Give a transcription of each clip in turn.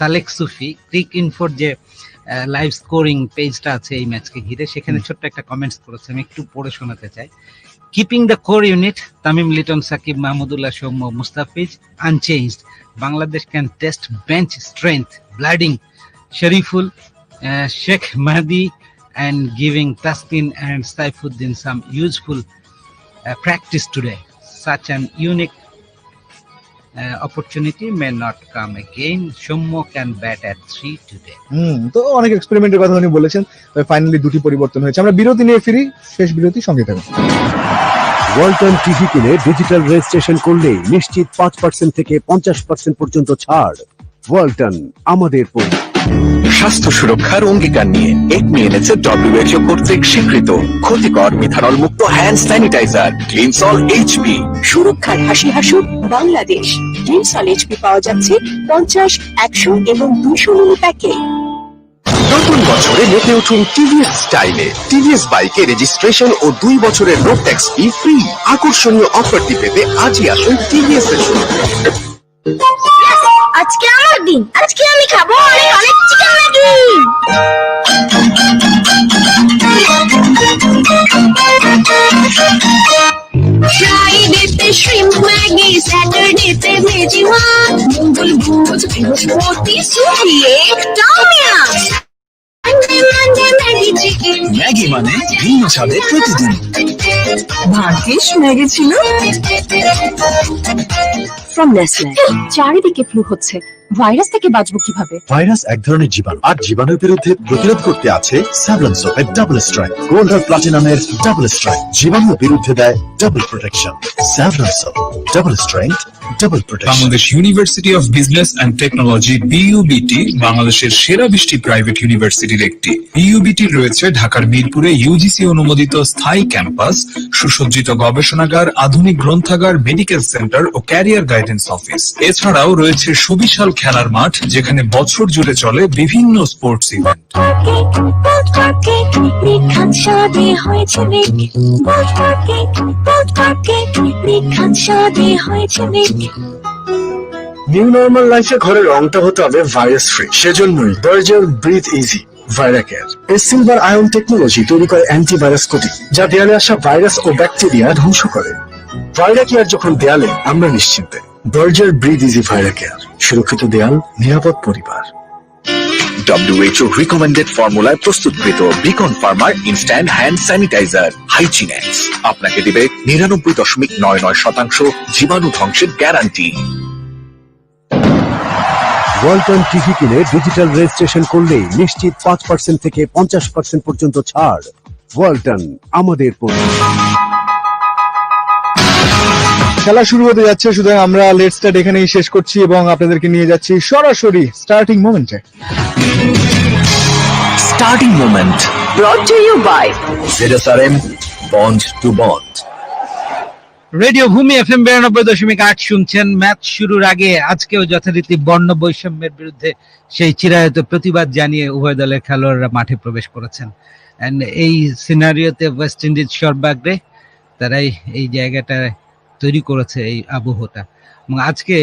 সালেক সুফি ক্রিক ইনফোর যে live scoring পেজটা আছে এই ম্যাচকে ঘিরে, সেখানে ছোট্ট একটা কমেন্টস করেছে, আমি একটু পড়ে শোনাতে চাই। Keeping the core unit Tamim, Liton, Shakib, Mahmudullah, Soumya, Mustafiz unchanged. Bangladesh can test bench strength, blooding Shariful, Sheikh Mahdi, and giving Taskin and Saifuddin some useful practice today. Such an unique opportunity may not come again. Shommo can bat at 3 today. তো অনেক এক্সপেরিমেন্টের কথা উনি বলেছেন, তবে finally দুটি পরিবর্তন হয়েছে। আমরা বিরতি নিয়ে ফিরি, শেষ বিরতি, সঙ্গে থাকুন। ওয়ালটন টিভি কিনে ডিজিটাল রেজিস্ট্রেশন করলে নিশ্চিত 5% থেকে 50% পর্যন্ত ছাড়। ওয়ালটন, আমাদের পণ্য। স্বাস্থ্য সুরক্ষার অঙ্গীকার নিয়ে একমি এনেছে WHO কর্তৃক স্বীকৃত ক্ষতিকর মিথানল মুক্ত হ্যান্ড স্যানিটাইজার ক্লিনসল এইচপি। সুরক্ষার হাসি হাসুক বাংলাদেশ। ক্লিনসল এইচপি পাওয়া যাচ্ছে 50, 100 এবং 200 মিলি প্যাকে। নতুন বছরে মেতে উঠুন টিভিএস স্টাইলে। টিভিএস বাইকে রেজিস্ট্রেশন ও 2 বছরের রোড ট্যাক্স ফ্রি। আকর্ষণীয় অফারটি পেতে আজই আসুন টিভিএস এর শোরুমে। আজকে আমার দিন, আজকে আমি খাবো অনেক চিকেন ম্যাগি। ফ্রাইডেতে শ্রিম্প ম্যাগি, স্যাটারডেতে ভেজি ভাত, মঙ্গল বুধ বৃহস্পতি সুপি টমিয়া, মানডে ম্যাগি চিকেন। ম্যাগি মানে ভিন্ন স্বাদের প্রতিদিন। ভাগ্যিস ম্যাগি ছিল। From Nestle. চারিদিকে ফ্লু হচ্ছে, ভাইরাস থেকে বাঁচবো কিভাবে? ভাইরাস এক ধরনের জীবাণু, আর জীবাণুর বিরুদ্ধে প্রতিরোধ করতে আছে স্যাভলন সোপের ডাবল স্ট্রাইক। গোল্ড আর প্লাটিনামের ডাবল স্ট্রাইক জীবাণুর বিরুদ্ধে দেয় double protection. Savlon soap, double strength, double protection. Bangladesh university of business and technology BUBT বাংলাদেশের সেরা 20টি প্রাইভেট ইউনিভার্সিটির একটি। বিইউবিটি রয়েছে ঢাকার মিরপুরে ইউজিসি অনুমোদিত স্থায়ী ক্যাম্পাস, সুসজ্জিত গবেষণাগার, আধুনিক গ্রন্থাগার, মেডিকেল সেন্টার ও ক্যারিয়ার গাইডেন্স অফিস। এছাড়াও রয়েছে সুবিশাল খেলার মাঠ, যেখানে বছর জুড়ে চলে বিভিন্ন স্পোর্টস ইভেন্ট। নিউ নর্মাল লাইফে ঘরের রংটা হতে হবে ভাইরাস ফ্রি। সেজন্যই বার্জার ব্রিথ ইজি ভাইরাকেয়ার এর সিলভার আয়ন টেকনোলজি তৈরি করে অ্যান্টিভাইরাস কোটিং, যা দেয়ালে আসা ভাইরাস ও ব্যাকটেরিয়া ধ্বংস করে। ভাইরাকেয়ার যখন দেয়ালে, আমরা নিশ্চিন্তে। বার্জার ব্রিথ ইজি ভাইরাকেয়ার, সুরক্ষিত দেয়াল, নিরাপদ পরিবার। WHO রিকমেন্ডেড ফর্মুলায় প্রস্তুতকৃত বিকন ফার্মার ইনস্ট্যান্ট হ্যান্ড স্যানিটাইজার হাইজিনেক্স আপনাকে দিবে 99.99% জীবাণু ধ্বংসের গ্যারান্টি। ওয়ালটন টিভি কিনে ডিজিটাল রেজিস্ট্রেশন করলে নিশ্চিত 5% থেকে 50% পর্যন্ত ছাড়। ওয়ালটন, আমাদের পণ্য। খেলা শুরু হতে যাচ্ছে, সুতরাং আমরা লেটস স্টার্ট এখানেই শেষ করছি এবং আপনাদেরকে নিয়ে যাচ্ছি সরাসরি স্টার্টিং মোমেন্টে। Starting moment brought to you by ZSRM, bond to bond. Radio Bhumi FM 92.8 শুনছেন। ম্যাচ শুরুর আগে আজকেও যথারীতি বর্ণ বৈষম্যের বিরুদ্ধে সেই চিরায়ত প্রতিবাদ জানিয়ে উভয় দলের খেলোয়াড়রা মাঠে প্রবেশ করেছেন। এন্ড এই সিনারিওতে ওয়েস্ট ইন্ডিজ সর্বাগ্রে, তারাই এই জায়গাটা তৈরি করেছে, এই আবহটা। এবং আজকে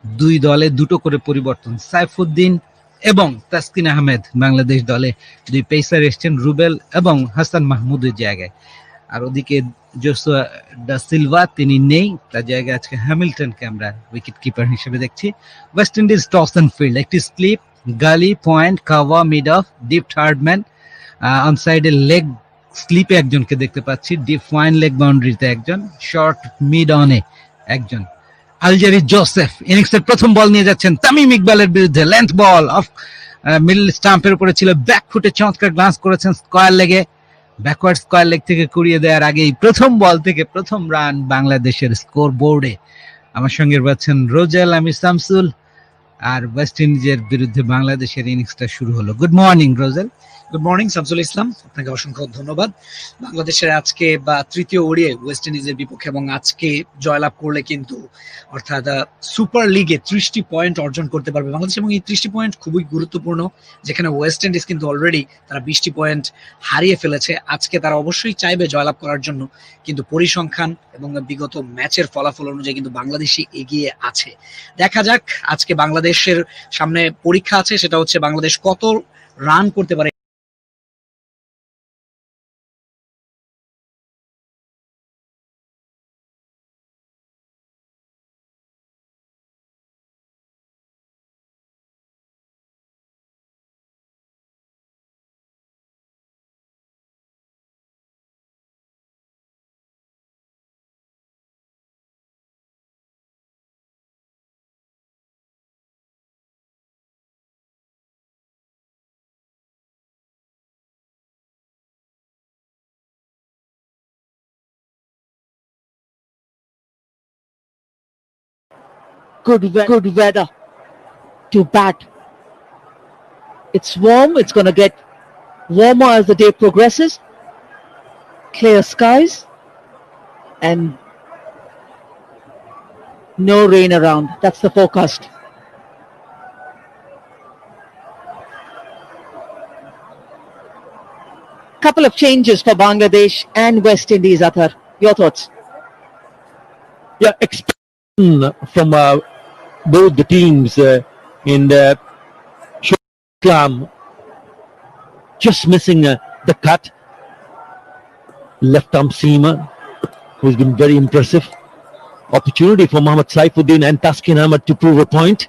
দুই দলে দুটো করে পরিবর্তন। সাইফুদ্দিন এবং তাসকিন আহমেদ বাংলাদেশ দলে দুই পেসার এসছেন, রুবেল এবং হাসান মাহমুদের জায়গায়। আর ওদিকে জোসুয়া ডা সিলভা, তিনি নেই, তার জায়গায় আজকে হ্যামিল্টনকে আমরা উইকেট কিপার হিসেবে দেখছি। West Indies toss and field, একটি স্লিপ, গালি, point, kahwa, mid of, deep third man, on সাইডে লেগ স্লিপে একজনকে দেখতে পাচ্ছি, ডিপ ফাইন লেগ বাউন্ডারিতে একজন, শর্ট মিড অনে একজন। আলজারি জোসেফ ইনিংসের প্রথম বল নিয়ে যাচ্ছেন তামিম ইকবালের বিরুদ্ধে। লেন্থ বল অফ মিডল স্টাম্পের উপরে ছিল, ব্যাক ফুটে চমৎকার গ্লান্স করেছেন স্কয়ার লেগে, ব্যাকওয়ার্ড স্কয়ার লেগ থেকে কুড়িয়ে দেওয়ার আগেই প্রথম বল থেকে প্রথম রান বাংলাদেশের স্কোর বোর্ডে। আমার সঙ্গে পাচ্ছেন রোজেল, আমি শামসুল। আর ওয়েস্ট ইন্ডিজের বিরুদ্ধে বাংলাদেশের ইনিংসটা শুরু হলো। গুড মর্নিং রোজেল। গুড মর্নিং শামসুল ইসলাম, আপনাকে অসংখ্য ধন্যবাদ। বাংলাদেশের আজকে বা তৃতীয় ওডিআই ওয়েস্ট ইন্ডিজের বিপক্ষে এবং আজকে জয়লাভ করলে কিন্তু অর্থাৎ সুপার লিগে 30টি পয়েন্ট অর্জন করতে পারবে বাংলাদেশ, এবং এই 30টি পয়েন্ট খুবই গুরুত্বপূর্ণ, যেখানে ওয়েস্ট ইন্ডিজ কিন্তু অলরেডি তারা 20টি পয়েন্ট হারিয়ে ফেলেছে। আজকে তারা অবশ্যই চাইবে জয়লাভ করার জন্য, কিন্তু পরিসংখ্যান এবং বিগত ম্যাচের ফলাফল অনুযায়ী কিন্তু বাংলাদেশই এগিয়ে আছে। দেখা যাক আজকে বাংলাদেশের সামনে পরীক্ষা আছে, সেটা হচ্ছে বাংলাদেশ কত রান করতে পারে। Good weather to bat. It's warm, it's going to get warmer as the day progresses. Clear skies and no rain around. That's the forecast. Couple of changes for Bangladesh and West Indies, Athar. Your thoughts? Yeah, expectation from both the teams in the Islam, just missing the cut. Left arm seamer, who's been very impressive. Opportunity for Mohammad Saifuddin and Taskin Ahmed to prove a point.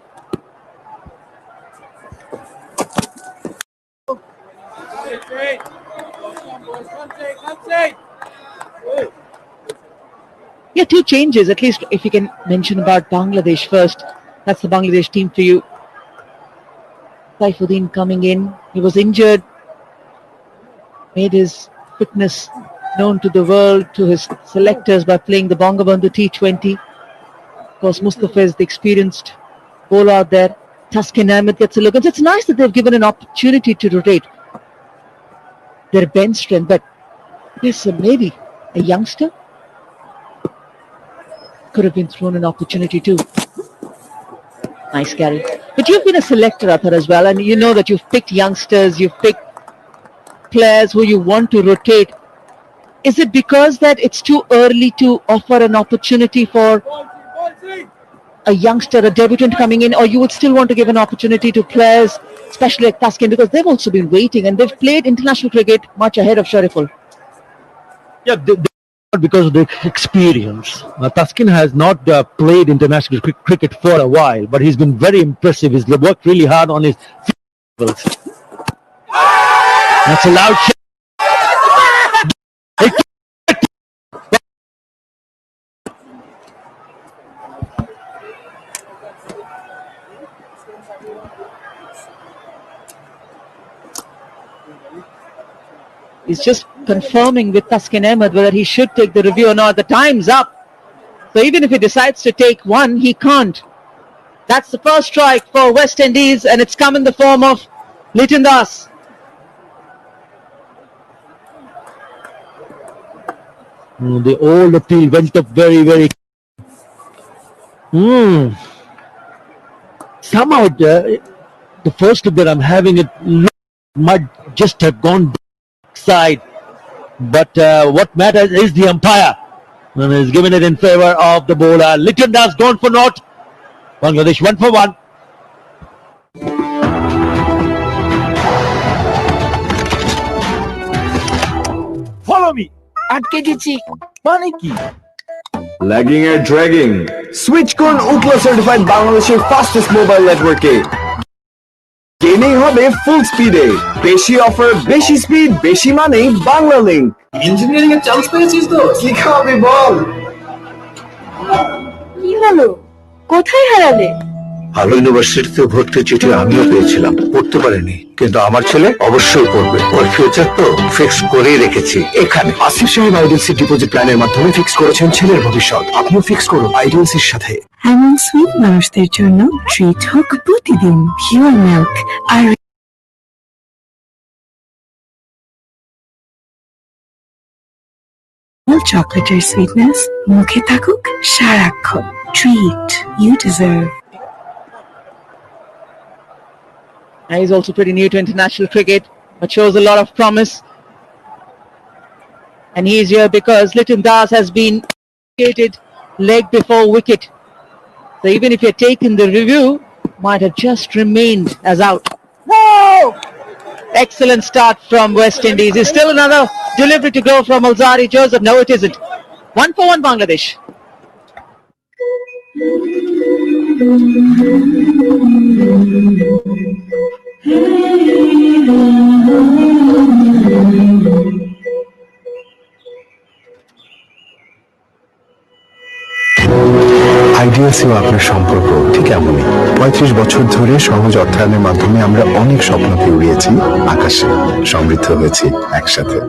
Yeah, two changes, at least if you can mention about Bangladesh first. That's the Bangladesh team for you. Saifuddin coming in. He was injured, made his fitness known to the world, to his selectors by playing the Bangabandhu T20. Of course, Mustafa is the experienced bowler out there. Taskin Ahmed gets a look. And it's nice that they've given an opportunity to rotate their bench strength, but yes, maybe a youngster could have been thrown an opportunity too. Nice carry. But you've been a selector, Athar, as well, and you know that you've picked youngsters, you've picked players who you want to rotate. Is it because that it's too early to offer an opportunity for a youngster, a debutant coming in, or you would still want to give an opportunity to players, especially like Taskin, because they've also been waiting and they've played international cricket much ahead of Shariful? Yeah, because of the experience. Taskin has not played international cricket for a while, but he's been very impressive. He's worked really hard on his levels. That's a loud shot. He's just confirming with Taskin Ahmed whether he should take the review or not. The time's up. So even if he decides to take one, he can't. That's the first strike for West Indies, and it's come in the form of Liton Das. The old appeal went up very, very. Somehow the first look that I'm having, it might just have gone side, but what matters is the umpire, and he's given it in favor of the bowler. Liton Das gone for naught. Bangladesh 1 for 1. Follow me. আটকে গেছি মানে কি? Lagging এর dragging switch করুন উপলা certified বাংলাদেশের fastest mobile নেটওয়ার্কে। Gaming হবে ফুল স্পিডে, বেশি অফার, বেশি স্পিড, বেশি মানেই বাংলা লিংক। ইঞ্জিনিয়ারিং এর চান্স পেয়েছিস তো? কি খাবি বল? কি হলো? কোথায় হারালে? ভালো ইউনিভার্সিটিতে ভর্তির চিঠি আমিও পেয়েছিলাম, পড়তে পারিনি, কিন্তু আমার ছেলে অবশ্যই পড়বে। ওর ফিউচার তো ফিক্স করেই রেখেছি এখানে। আসিফ সাহেব আইডিএলসি ডিপোজিট প্ল্যানের মাধ্যমে ফিক্স করেছেন ছেলের ভবিষ্যৎ। আপনিও ফিক্স করুন আইডিএলসির সাথে। এমন সুইট মানুষদের জন্য ট্রিট হোক প্রতিদিন পিওর মিল্ক আর চকলেটের সুইটনেস মুখে থাকুক সারাক্ষণ treat you deserve He's also pretty new to international cricket, but shows a lot of promise. And he is here because Liton Das has been created leg before wicket. So even if you're taken the review, might have just remained as out. Whoa! Excellent start from West Indies. Is still another delivery to go from Alzari Joseph. No, it isn't. 1 for 1 Bangladesh. আইডিয়াসি ও আপনার সম্পর্ক ঠিক এমনই ৩৫ বছর ধরে সহজ অর্থায়নের মাধ্যমে আমরা অনেক স্বপ্নকে উড়িয়েছি আকাশে সমৃদ্ধ হয়েছি একসাথে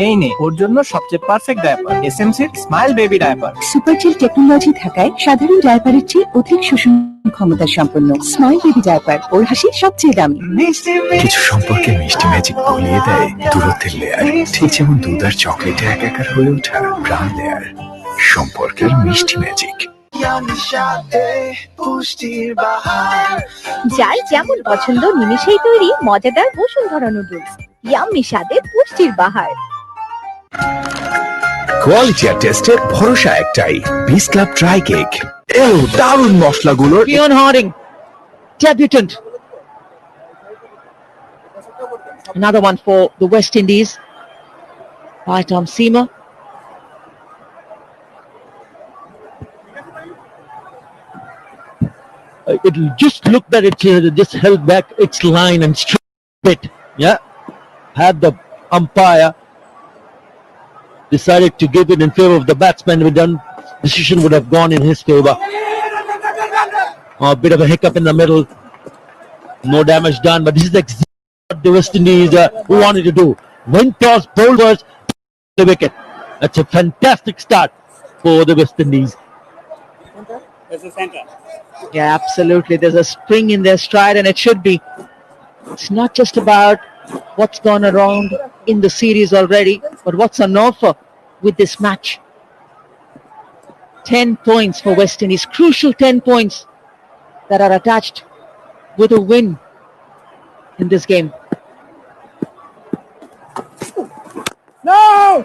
এই নে ওর জন্য সবচেয়ে পারফেক্ট ডায়াপার এসএমসির smile baby diaper super chill technology থাকায় সাধারণ ডায়াপারের চেয়ে অধিক শোষণ ক্ষমতা সম্পন্ন স্মাইল বেবি ডায়াপার ওর হাসি সবচেয়ে দামি কিছু সম্পর্কে মিষ্টি ম্যাজিক গলিয়ে দেয় দূরত্বের লেয়ার ঠিক যেমন দুধ আর চকলেটে একাকার হয়ে ওঠা প্রাণ লেয়ার সম্পর্কের মিষ্টি ম্যাজিক যার যেমন পছন্দ নিমেষেই তৈরি মজাদার বসুন্ধরা নুডলস ইয়াম্মি স্বাদে পুষ্টির বাহার কোয়ালিটি আর টেস্টের ভরসা একটাই বিস ক্লাব ড্রাই কেক এলো দারুণ মশলাগুলোর Keon Harding, debutant. Another one for the West Indies by Tom Seamer. It just looked that it just held back its line and straight bit. Yeah, had the umpire decided to give it in favor of the batsman, decision would have gone in his favor. A bit of a hiccup in the middle, no damage done, but this is exactly what the West Indies wanted to do. Win toss, bowl first, the wicket. That's a fantastic start for the West Indies. Yeah, absolutely. There's a spring in their stride, and it should be. It's not just about what's gone around in the series already, but what's on offer with this match. 10 points for West Indies, crucial 10 points that are attached with a win in this game. No!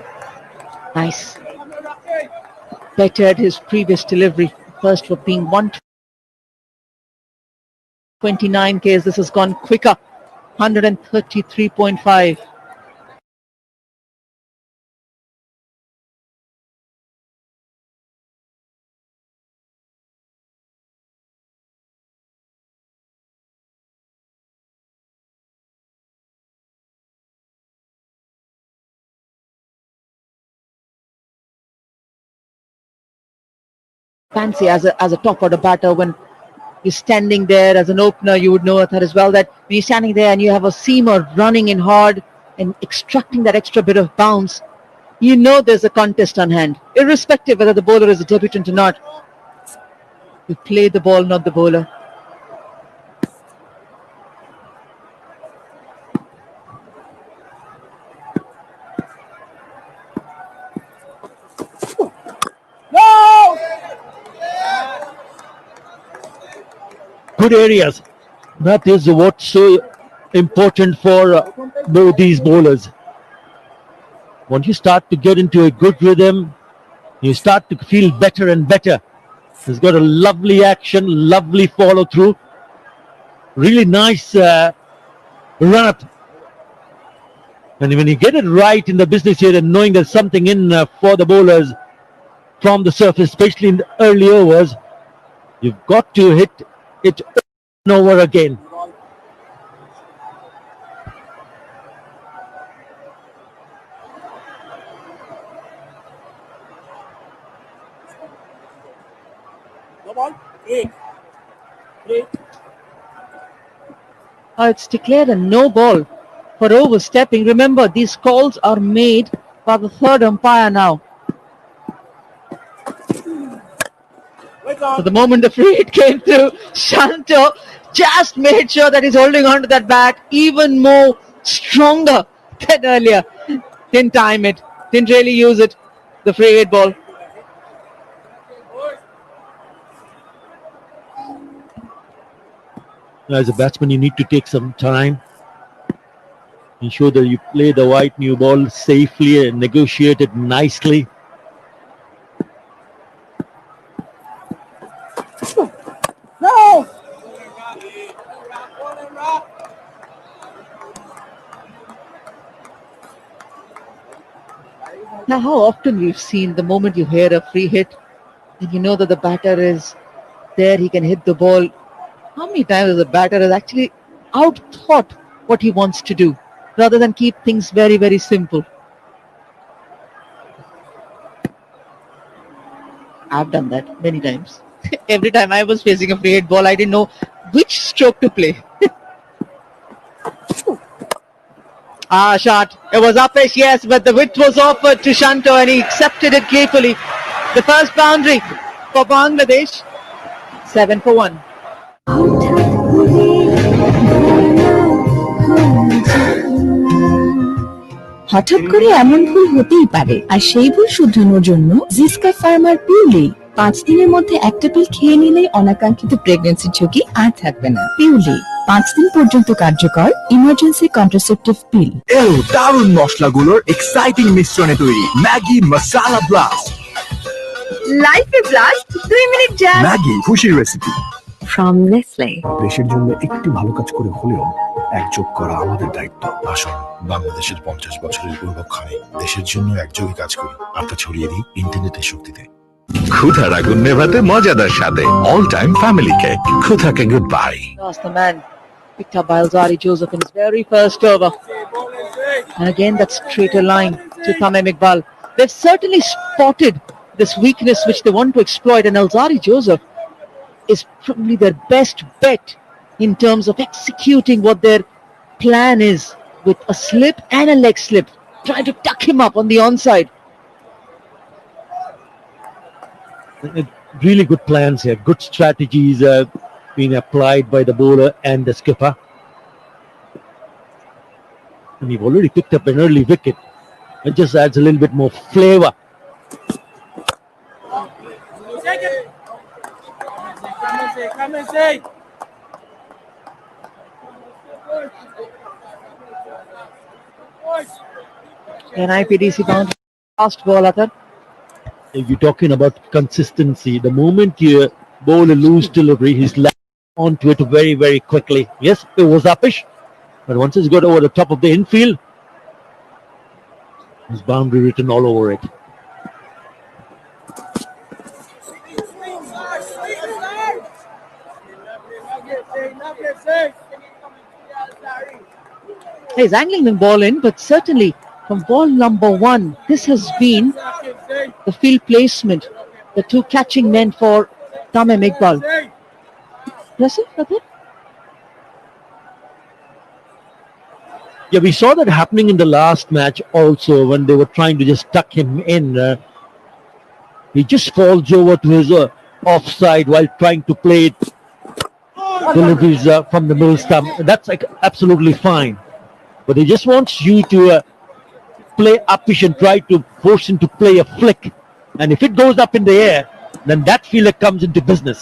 Nice. Bettered his previous delivery. First for being 129 Ks. This has gone quicker. 133.5. Fancy as a top order batter when you're standing there as an opener, you would know that as well, that when you're standing there and you have a seamer running in hard and extracting that extra bit of bounce, you know there's a contest on hand, irrespective whether the bowler is a debutant or not. You play the ball, not the bowler. Good areas. That is what's so important for these bowlers. Once you start to get into a good rhythm, you start to feel better and better. He's got a lovely action, lovely follow through. Really nice run up. And when you get it right in the business here and knowing there's something in for the bowlers from the surface, especially in the early overs, you've got to hit it over again. It's declared a no ball for overstepping. Remember, these calls are made by the third umpire now. So the moment the free hit came through, Shanto just made sure that he's holding on to that bat even more stronger than earlier. Didn't time it. Didn't really use it. The free hit ball. As a batsman, you need to take some time. Ensure that you play the white new ball safely and negotiate it nicely. Now, how often we've seen the moment you hear a free hit and you know that the batter is there, he can hit the ball. How many times the batter has actually outthought what he wants to do rather than keep things very, very simple? I've done that many times. Every time I was facing a free hit ball, I didn't know which stroke to play. Shot. It was uppish, yes, but the width was offered to Shanto and he accepted it gratefully. The first boundary for Bangladesh. 7 for 1. হঠাৎ করে এমন ভুল হতেই পারে, আর সেই ভুল শুধরানোর জন্য Ziska farmer পিউলি 5 দিনের মধ্যে একটা পিল খেয়ে নিলেই অনাকাঙ্ক্ষিত প্রেগন্যান্সির ঝুঁকি আর থাকবে না। পিউলি 5 দিন পর্যন্ত কার্যকর ইমার্জেন্সি কন্ট্রাসেপটিভ পিল। এলো দারুণ মশলাগুলোর এক্সাইটিং মিশ্রণে তৈরি ম্যাগি মশালা ব্লাস্ট। লাইফে ব্লাস্ট 2 মিনিট জ্যাম। ম্যাগি খুশির রেসিপি। From Nestle. দেশের জন্য একটি ভালো কাজ করে হলেও একযোগ করা আমাদের দায়িত্ব। আসুন বাংলাদেশের 50 বছরের গৌরবক্ষণে দেশের জন্য একযোগে কাজ করি। আত্মা ছড়িয়ে দিই ইন্টারনেটের শক্তিতে। ক্ষুধার আগুন নেভাতে মজাদার স্বাদে অল টাইম ফ্যামিলি কেক। ক্ষুধাকে goodbye. Lost the man. Picked up by Alzari Joseph in his very first over. And again, that straighter line to Tamim Iqbal. They've certainly spotted this weakness which they want to exploit, and Alzari Joseph is probably their best bet in terms of executing what their plan is with a slip and a leg slip, trying to tuck him up on the onside. Really good plans here. Good strategies being applied by the bowler and the skipper. And you've already picked up an early wicket. It just adds a little bit more flavor. An IPDC boundary. Last ball, Atar. If you're talking about consistency, the moment you bowl a loose delivery, he's onto it very, very quickly. Yes, it was uppish, but once it's got over the top of the infield, there's boundary written all over it. He's angling the ball in, but certainly from ball number 1, this has been the field placement, the two catching men for Tamim Iqbal. Yes, sir? Yeah, we saw that happening in the last match also when they were trying to just tuck him in. He just falls over to his offside while trying to play it. Deliveries from the middle stump. That's like absolutely fine. But he just wants you to play uppish and try to force him to play a flick. And if it goes up in the air, then that fielder comes into business.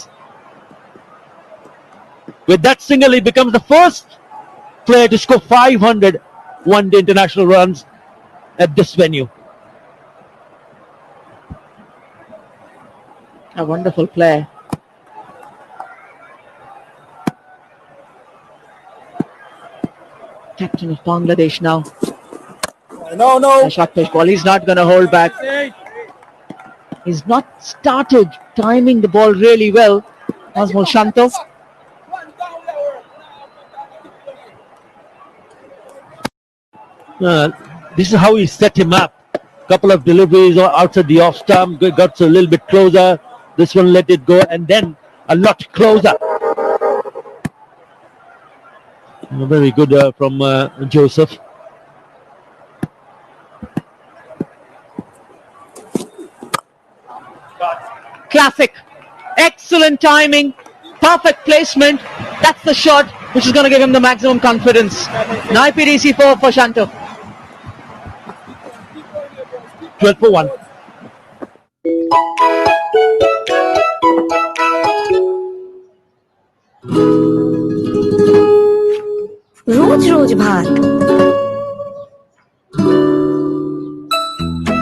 With that single, he becomes the first player to score 500 one-day international runs at this venue. A wonderful player. Captain of Bangladesh now. No. A short pitch ball. He's not going to hold back. He's not started timing the ball really well. Osmol Shanto. This is how he set him up. Couple of deliveries outside the off stump, got a little bit closer. This one let it go, and then a lot closer. Very good from Joseph. Classic. Excellent timing. Perfect placement. That's the shot which is going to give him the maximum confidence. Now IPDC 4 for Shanto. 12 for 1. রোজ রোজ ভাত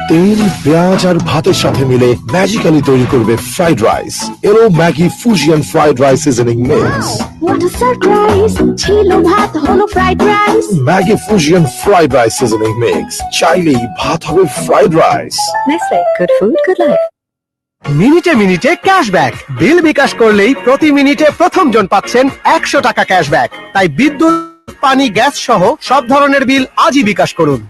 তেল পেঁয়াজ আর ভাতের সাথে মিলে magically তৈরি করবে fried rice. এলো Maggi Fujian fried rice seasoning mix. What a surprise ছিল ভাত হলো fried rice Maggi Fujian fried rice seasoning mix, চাইলেই ভাত হবে fried rice. Nestle good food good life মিনিটে মিনিটে ক্যাশব্যাক বিল বিকাশ করলেই প্রতি মিনিটে প্রথম জন পাচ্ছেন 100 টাকা ক্যাশব্যাক। তাই বিদ্যুৎ, পানি, গ্যাস সহ সব ধরনের বিল আজই বিকাশ করুন।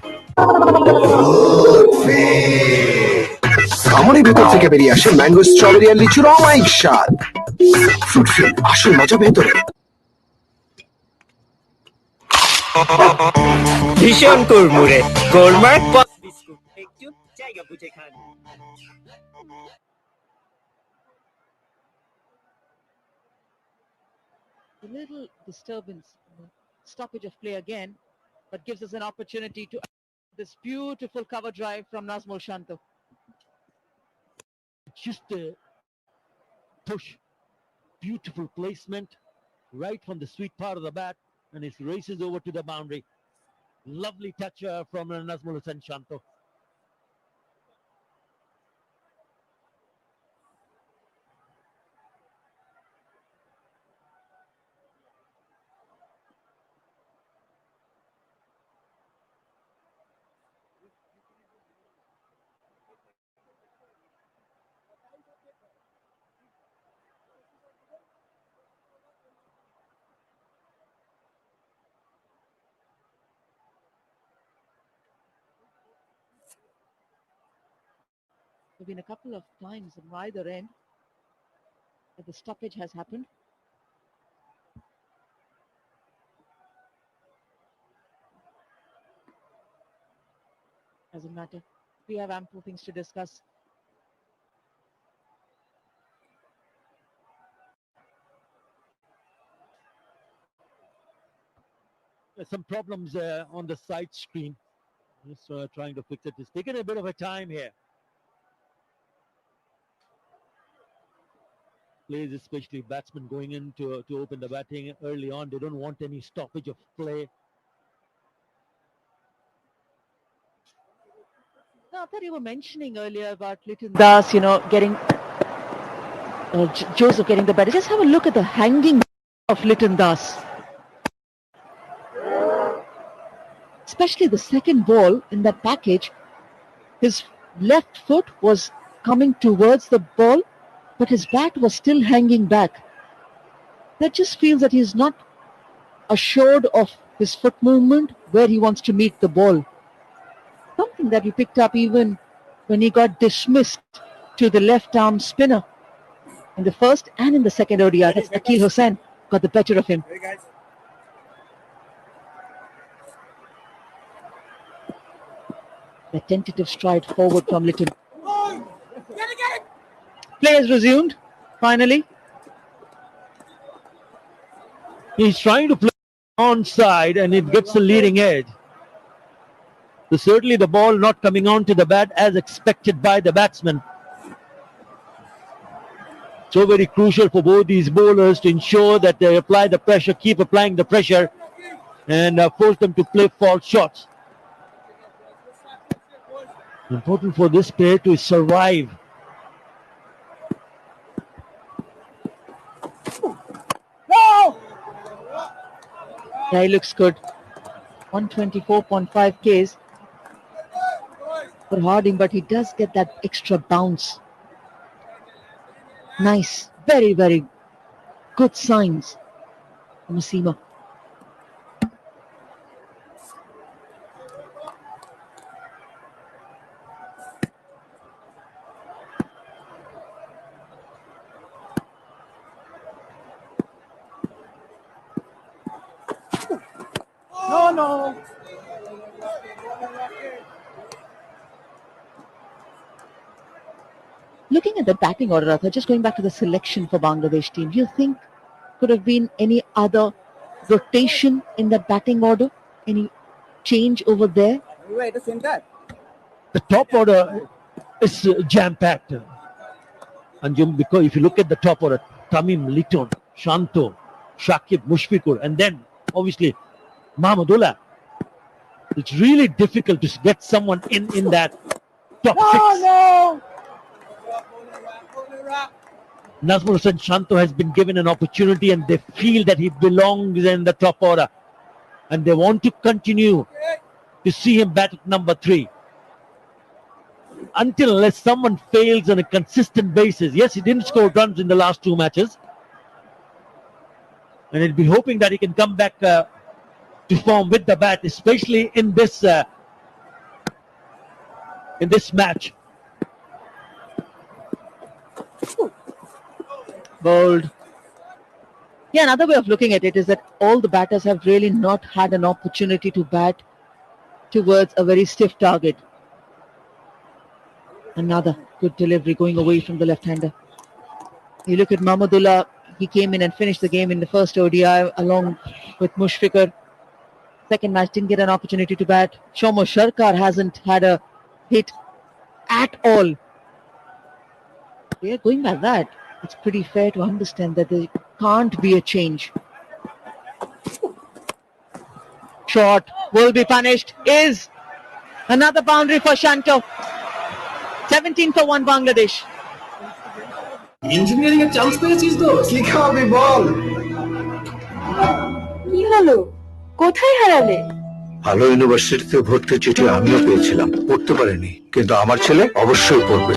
খামারের ভেতর থেকে বেরিয়ে আসে ম্যাঙ্গো, স্ট্রবেরি আর লিচুর অমায়িক স্বাদ। ফ্রুট ফ্রি, আসল মজা ভেতরে। ভীষণ কুড়মুড়ে গোলমার্ক বিস্কুট, একটু জায়গা বুঝে খান। A little disturbance, stoppage of play again, but gives us an opportunity to this beautiful cover drive from Nazmul Shanto. Just a push. Beautiful placement right from the sweet part of the bat, and it races over to the boundary. Lovely touch from Nazmul Hussain Shanto. There have been a couple of times on either end that the stoppage has happened. Doesn't matter. We have ample things to discuss. There's some problems on the side screen. Just trying to fix it. It's taken a bit of a time here. Players, especially batsmen going in to open the batting early on, they don't want any stoppage of play. No, I thought you were mentioning earlier about Litton Das, getting Joseph getting the batter. Just have a look at the hanging of Litton Das. Especially the second ball in that package, his left foot was coming towards the ball, but his bat was still hanging back. That just feels that he's not assured of his foot movement, where he wants to meet the ball. Something that we picked up even when he got dismissed to the left arm spinner in the first and in the second ODI. That's Akil Hussain got the better of him. A tentative stride forward from Litton. Play is resumed, finally. He's trying to play onside and it gets the leading edge. So certainly the ball not coming on to the bat as expected by the batsman. So very crucial for both these bowlers to ensure that they apply the pressure, keep applying the pressure, and force them to play false shots. Important for this player to survive. Yeah, he looks good. 124.5 Ks for Harding, but he does get that extra bounce. Nice, very, very good signs from Asima. No. Looking at the batting order, Arthur, just going back to the selection for Bangladesh team, do you think could have been any other rotation in that batting order? Any change over there? the top order is jam-packed. And because if you look at the top order, Tamim, Liton, Shanto, Shakib, Mushfiqur, and then obviously Mahmudullah. It's really difficult to get someone in that top six. Nazmul Hussain Shanto has been given an opportunity and they feel that he belongs in the top order. And they want to continue to see him bat at number 3. Unless someone fails on a consistent basis. Yes, he didn't score runs in the last 2 matches. And he'll be hoping that he can come back to form with the bat, especially in this match. Bold. Yeah, another way of looking at it is that all the batters have really not had an opportunity to bat towards a very stiff target. Another good delivery going away from the left-hander. You look at Mahmudullah, he came in and finished the game in the first ODI along with Mushfiqur. Second match didn't get an opportunity to bat. Shomo Sharkar hasn't had a hit at all. Yeah, going by that, it's pretty fair to understand that there can't be a change. Shot will be punished. Is another boundary for Shanto. 17 for 1 Bangladesh. Engineering এর chance পেয়েছিস তো কি খাওয়াবি বল কি হলো কোথায় হারালে ভালো ইউনিভার্সিটিতে ভর্তির চিঠি আমিও পেয়েছিলাম, পড়তে পারিনি, কিন্তু আমার ছেলে অবশ্যই পড়বে।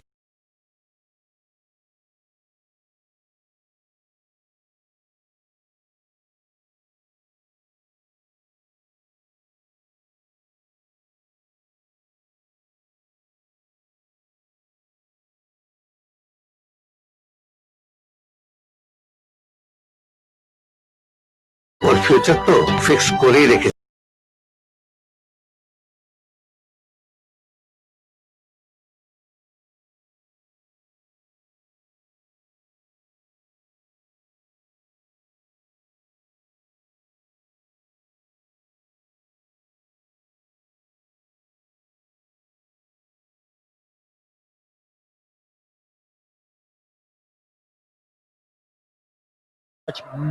ওর ফিউচার তো ফিক্স করেই রেখে।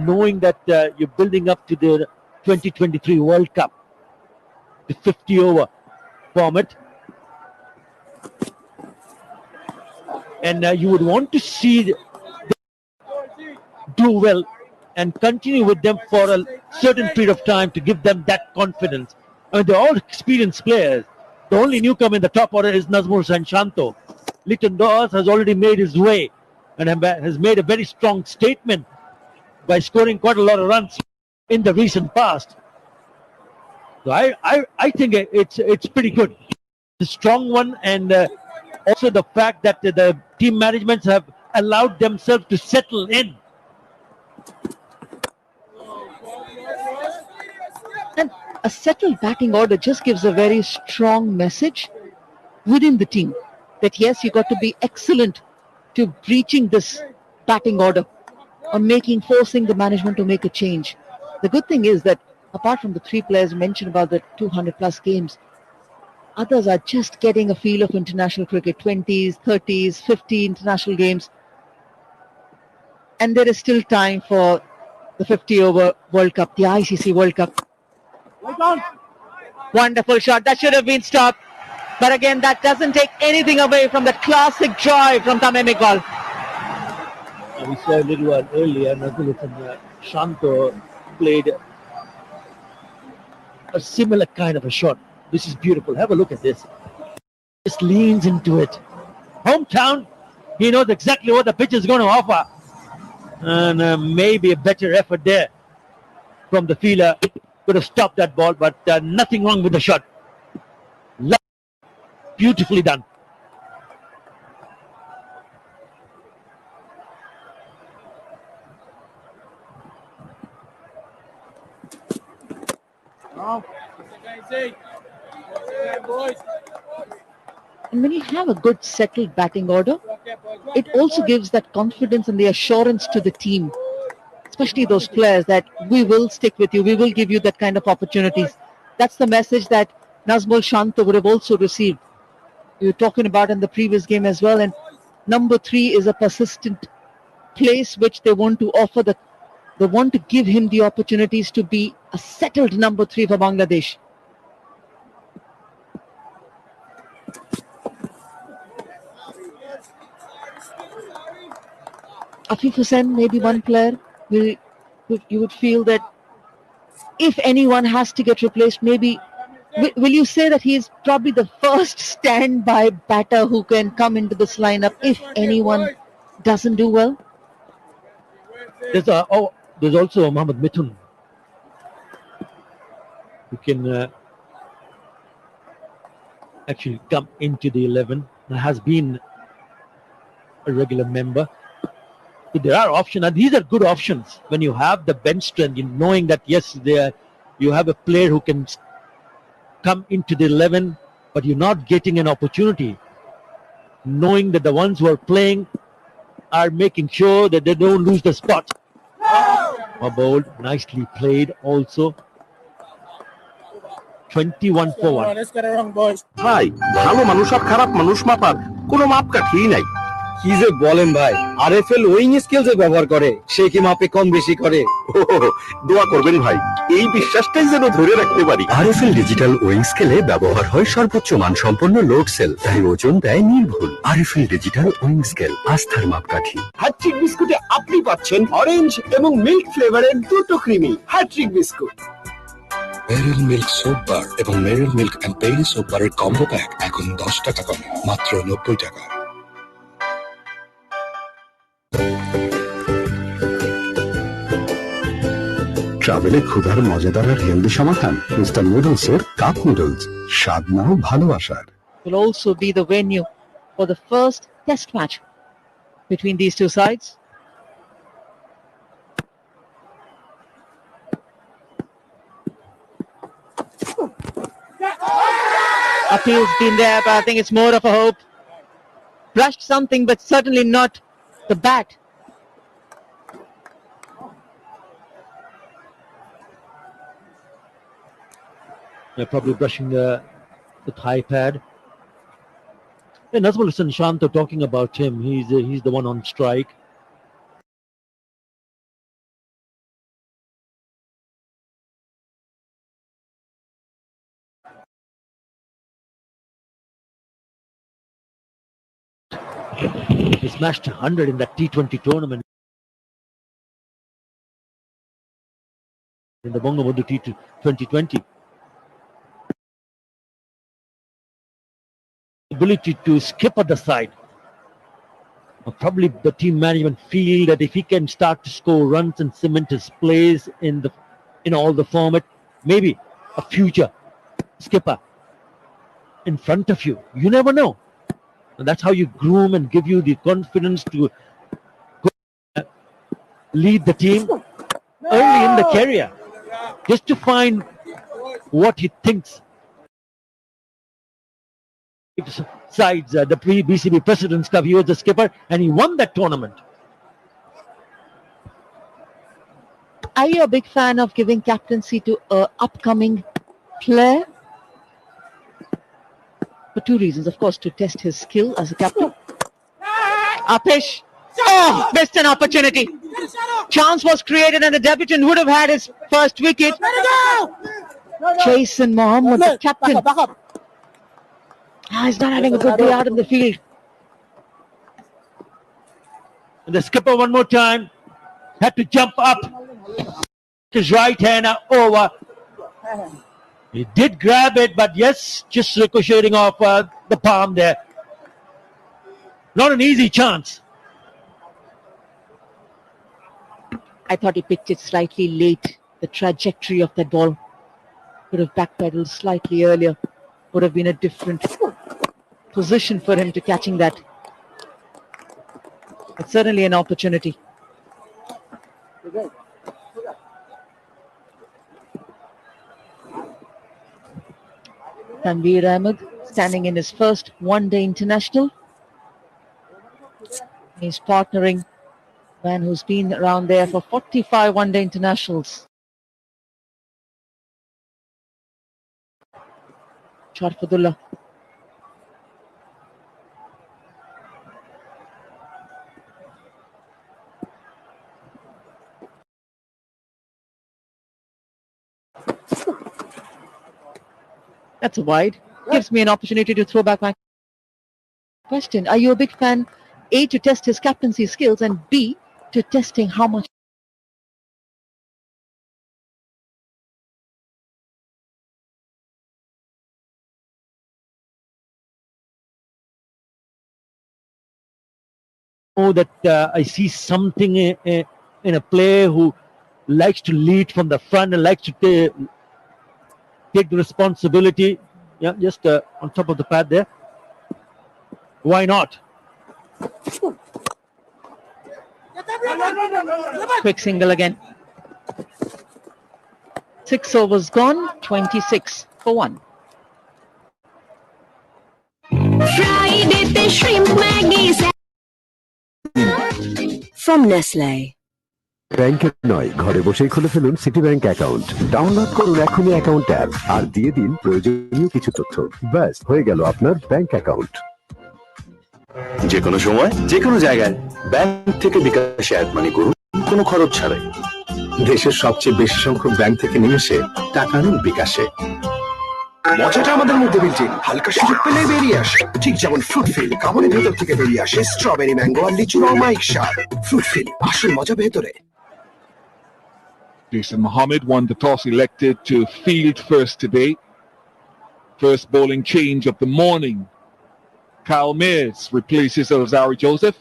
Knowing that you're building up to the 2023 World Cup, the 50 over format, and you would want to see them do well and continue with them for a certain period of time to give them that confidence. I mean, they're all experienced players. The only newcomer in the top order is Nazmul Hussain Shanto. Liton Dawes has already made his way and has made a very strong statement by scoring quite a lot of runs in the recent past. So I think it's pretty good. It's a strong one, and also the fact that the team managements have allowed themselves to settle in. And a settled batting order just gives a very strong message within the team that yes, you got to be excellent to breaching this batting order or forcing the management to make a change. The good thing is that apart from the 3 players mentioned about the 200 plus games, others are just getting a feel of international cricket, 20s, 30s, 50 international games. And there is still time for the 50 over World Cup, the ICC World Cup. Wonderful shot. That should have been stopped. But again, that doesn't take anything away from the classic drive from Tamim Iqbal. We saw a little while earlier, Nazmul Hussain Shanto played a similar kind of a shot. This is beautiful. Have a look at this. Just leans into it. Hometown, he knows exactly what the pitch is going to offer. And maybe a better effort there from the fielder. Could have stopped that ball, but nothing wrong with the shot. Beautifully done. And when you have a good settled batting order, it also gives that confidence and the assurance to the team, especially those players, that we will stick with you, we will give you that kind of opportunities. That's the message that Nazmul Shanto would have also received you were talking about in the previous game as well. And number 3 is a persistent place which they want to offer. They want to give him the opportunities to be a settled number 3 for Bangladesh. Afif Hussain, maybe one player you would feel that if anyone has to get replaced, maybe will you say that he is probably the first standby batter who can come into this lineup if anyone doesn't do well? There's also Mohammad Mithun who can actually come into the 11. Has been a regular member. So there are options, and these are good options when you have the bench strength, in knowing that yes, you have a player who can come into the 11, but you're not getting an opportunity. Knowing that the ones who are playing are making sure that they don't lose the spot. A bold, nicely played also. 21 for 1. ভাই ভালো মানুষ আর খারাপ মানুষ মাপার কোনো মাপকাঠি নাই। কি যে বলেন ভাই, আরএফএল ওয়িং স্কেল যে ব্যবহার করে সে কি মাপে কম বেশি করে? দোয়া করবেন ভাই, এই বিশ্বাসটাই যেন ধরে রাখতে পারি। আরএফএল ডিজিটাল ওয়িং স্কেলে ব্যবহার হয় সর্বোচ্চ মানসম্পন্ন লোড সেল, তাই ওজন দেয় নির্ভুল। আরএফএল ডিজিটাল ওয়িং স্কেল, আস্থার মাপকাঠি। হ্যাট্রিক বিস্কুটে আপনি পাচ্ছেন অরেঞ্জ এবং মিল্ক ফ্লেভারের দুটো ক্রিমি হ্যাট্রিক বিস্কুট। মেরিল মিল্ক সোপ বার এবং মেরিল মিল্ক এন্ড পেরি সোপ বারের কম্বো প্যাক এখন 10 টাকা কমে, মাত্র 90 টাকা। ট্রাভেলে ক্ষুধার মজাদার আর হেলদি সমাধান, মিস্টার নুডলসের কাপ নুডলস, স্বাদ নাও ভালোবাসার। Will also be the venue for the first test match between these two sides. Appeal's been there, but I think it's more of a hope. Brushed something, but certainly not the bat. They're probably brushing the thigh pad. And Nazmul Hassan Shanto talking about him. He's the one on strike. He smashed 100 in that T20 tournament in the Bangabandhu T20. Ability to skip at the side. Probably the team management feel that if he can start to score runs and cement his plays in all the format, maybe a future skipper in front of you. You never know. And that's how you groom and give you the confidence to lead the team early in the career, just to find what he thinks. Sides the BCB President's Cup, he was the skipper and he won that tournament. Are you a big fan of giving captaincy to an upcoming player? For two reasons, of course, to test his skill as a captain. Apish, missed an opportunity. Chance was created and the debutant would have had his first wicket. Jason Mohammed, the captain. He's not having a good day out in the field. And the skipper one more time had to jump up. His right hander over. He did grab it, but yes, just ricocheting off the palm there. Not an easy chance. I thought he picked it slightly late. The trajectory of that ball could have backpedaled slightly earlier. Would have been a different position for him to catching that. It's certainly an opportunity. Tanveer Ahmed standing in his first one-day international. He's partnering a man who's been around there for 45 one-day internationals. Sharfadullah. That's a wide. Gives me an opportunity to throw back my question. Are you a big fan, A, to test his captaincy skills, and B, to testing how much know that I see something in a player who likes to lead from the front and likes to take the responsibility. Yeah, just on top of the pad there. Why not? quick single again? 6 overs gone, 26 for 1. Friday shrimp Maggie from Nestle. ব্যাংকে নয়, ঘরে বসেই খুলে ফেলুন city bank account. Download করুন এখনই account app আর দিয়ে দিন প্রয়োজনীয় কিছু তথ্য। ব্যাস হয়ে গেল আপনার ব্যাংক অ্যাকাউন্ট। যে কোনো সময় যে কোনো জায়গায় ব্যাংক থেকে বিকাশে অ্যাড মানি করুন কোনো খরচ ছাড়াই। দেশের সবচেয়ে বেশি সংখ্যক ব্যাংক থেকে নিমেষে টাকা নিন বিকাশে। মজাটা আমাদের মধ্যে বিলটি হালকা সুযোগ পেলে বেরিয়ে আসে, ঠিক যেমন ফ্রুটফিল কামড়ের ভেতর থেকে বেরিয়ে আসে স্ট্রবেরি, ম্যাঙ্গো আর লিচুর অমায়িক স্বাদ। ফ্রুটফিল, আসল মজা ভেতরে। Jason Mohammed won the toss, elected to field first today. First bowling change of the morning. Kyle Mears replaces Elzari Joseph.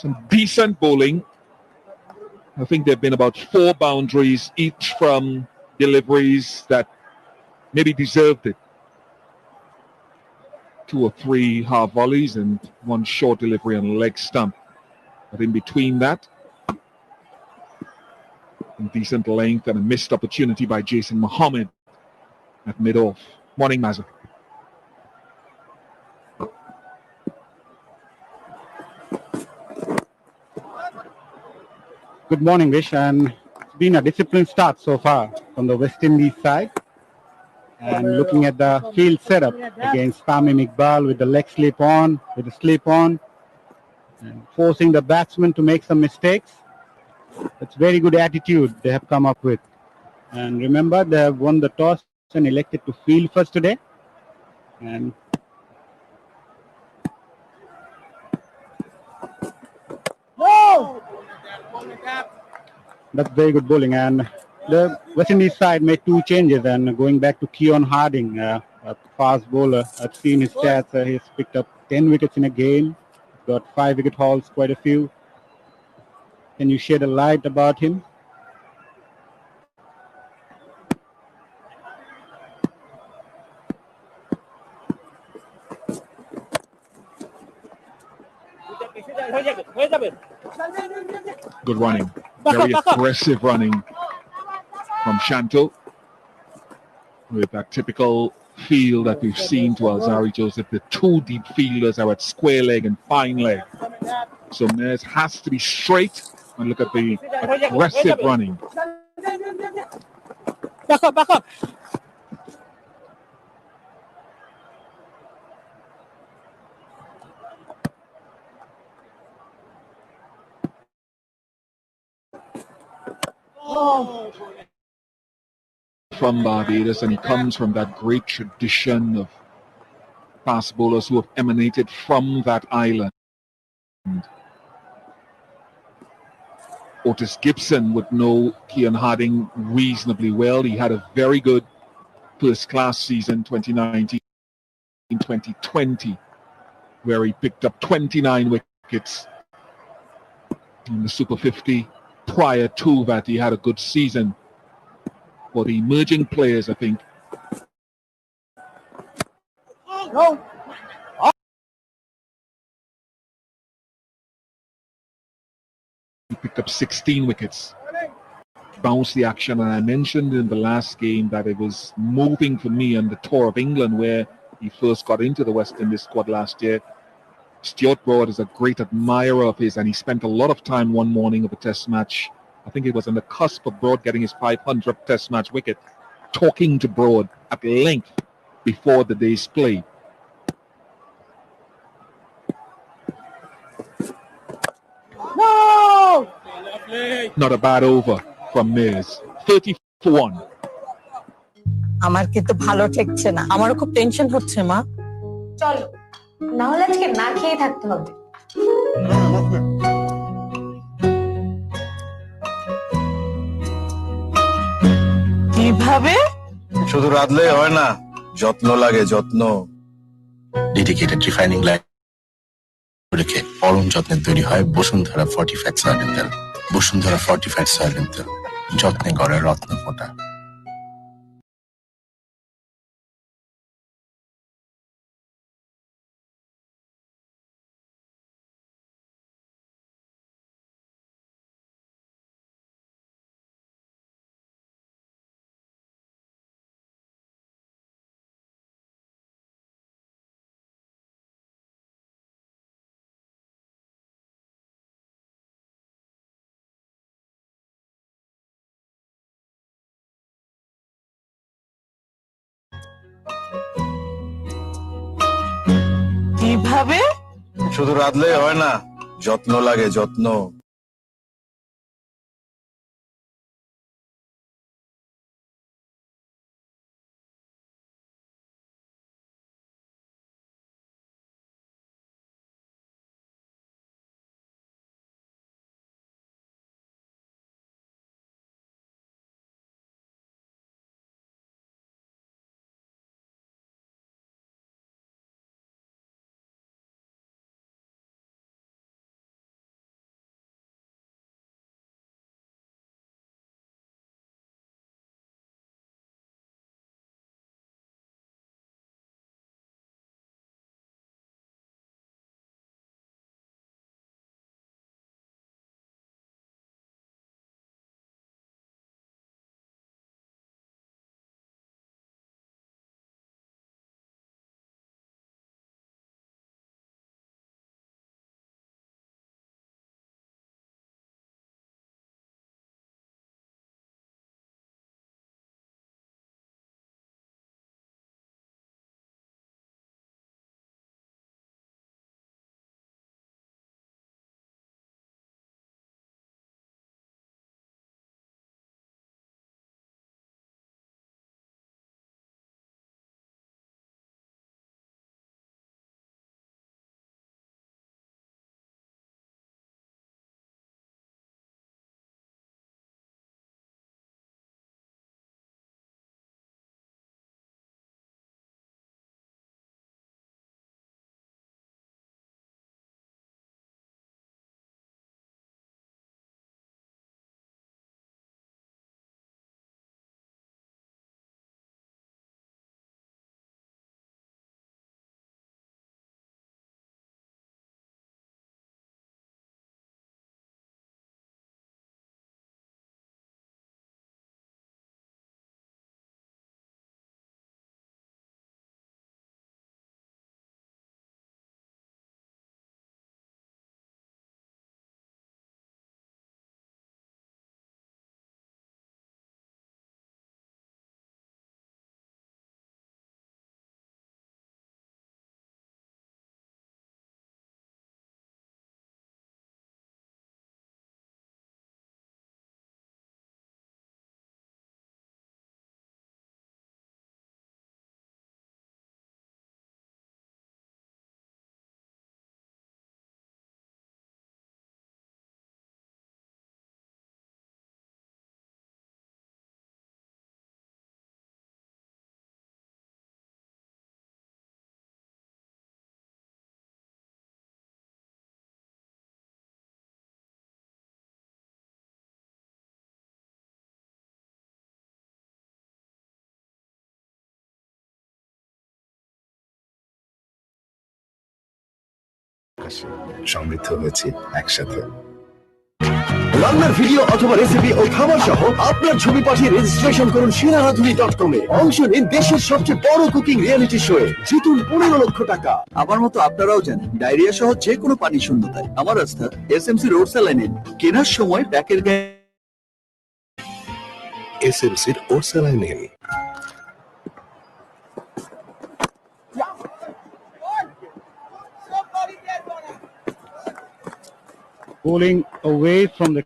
Some decent bowling. I think there have been about 4 boundaries, each from deliveries that maybe deserved it. 2 or 3 half volleys and 1 short delivery on a leg stump. But in between that, decent length and a missed opportunity by Jason Mohammed at mid-off. Morning, Mazza. Good morning, Vish, and it's been a disciplined start so far from the West Indies side. And looking at the field setup against Tamim Iqbal with the leg slip on, with the slip on, and forcing the batsman to make some mistakes. It's very good attitude they have come up with. And remember, they have won the toss and elected to field first today. And that's very good bowling. And the West Indies side made 2 changes, and going back to Keon Harding, a fast bowler. I've seen his stats. He's picked up 10 wickets in a game, got 5 wicket hauls, quite a few. Can you shed a light about him? Good running. Very aggressive running from Shanto. With that typical feel that we've seen to Alzari Joseph. The 2 deep fielders are at square leg and fine leg. So Mears has to be straight and look at the aggressive running. Back up, back up. From Barbados, and he comes from that great tradition of fast bowlers who have emanated from that island. Otis Gibson would know Keon Harding reasonably well. He had a very good first-class season 2019-2020, where he picked up 29 wickets in the Super 50. Prior to that, he had a good season. For the emerging players, I think. He picked up 16 wickets. Bounced the action, and I mentioned in the last game that it was moving for me on the tour of England, where he first got into the West Indies squad last year. Stuart Broad is a great admirer of his, and he spent a lot of time one morning of a test match. I think it was on the cusp of Broad getting his 500th test match wicket, talking to Broad at length before the day's play. No! Not a bad over from Miz. 30 for 1. আমার কিন্তু ভালো ঠেকছে না, আমারও খুব tension হচ্ছে মা। চলো, না হলে আজকে না খেয়ে থাকতে হবে। কিভাবে? শুধু রাঁধলেই হয় না, যত্ন লাগে, যত্ন। ডেডিকেটেড রিফাইনিং লাইন রেখে পরম যত্নে তৈরি হয় বসুন্ধরা ফর্টিফাইড সয়াবিন তেল। বসুন্ধরা ফর্টিফাইড সয়াবিন তেল, যত্নে গড়ে রত্ন ফোঁটা। কিভাবে? শুধু রাঁধলেই হয় না, যত্ন লাগে, যত্ন। সমৃদ্ধ হয়েছে একসাথে। রান্নার ভিডিও অথবা রেসিপি ও খাবার সহ আপনার ছবি পাঠিয়ে রেজিস্ট্রেশন করুন সেরারাধুনী.com-এ। অংশ নিন দেশের সবচেয়ে বড় কুকিং রিয়েলিটি শোয়ে, জিতুন 15 লক্ষ টাকা। আমার মতো আপনারাও জানেন ডায়রিয়া সহ যে কোনো পানি শূন্যতায় আমার আস্থা এসএমসি রোড স্যালাইন। কেনার সময় প্যাকের গায়ে এসএমসির Orsaline. Pulling away from the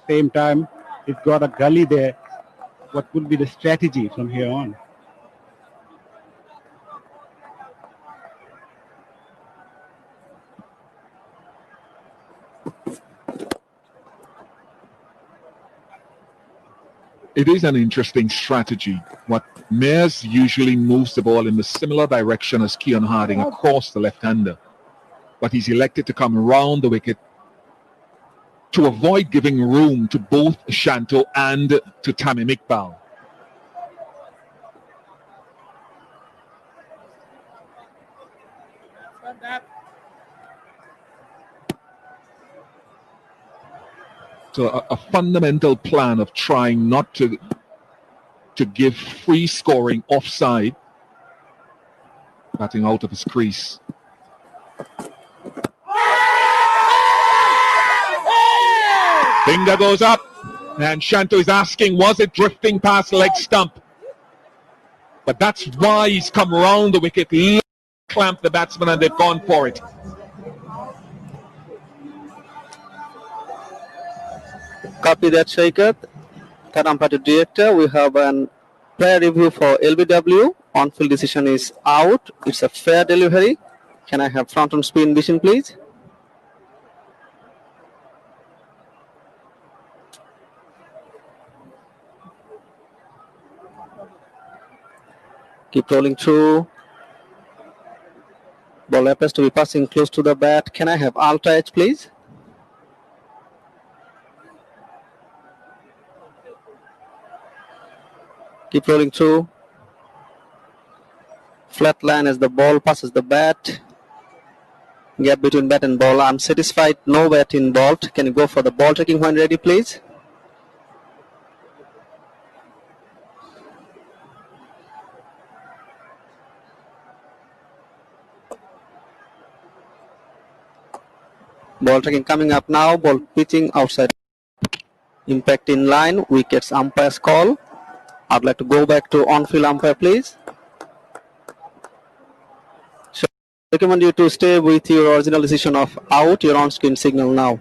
same time, it's got a gully there. What would be the strategy from here on? It is an interesting strategy. What Mayers usually moves the ball in the similar direction as Keon Harding across the left-hander, but he's elected to come around the wicket to avoid giving room to both Shanto and to Tamim Iqbal. So a fundamental plan of trying not to give free scoring offside, batting out of his crease. Finger goes up, and Shanto is asking, was it drifting past leg stump? But that's why he's come around the wicket, clamped the batsman, and they've gone for it. Copy that, Shaikat. Third umpire to director. We have an player review for LBW. On-field decision is out. It's a fair delivery. Can I have front on spin vision, please? Keep rolling through. Ball appears to be passing close to the bat. Can I have ultra edge, please? Keep rolling through. Flat line as the ball passes the bat. Gap between bat and ball. I'm satisfied. No bat involved. Can you go for the ball taking when ready, please? Ball tracking coming up now. Ball pitching outside. Impact in line. Wickets umpire's call. I'd like to go back to on-field umpire, please. So I recommend you to stay with your original decision of out. Your on-screen signal now.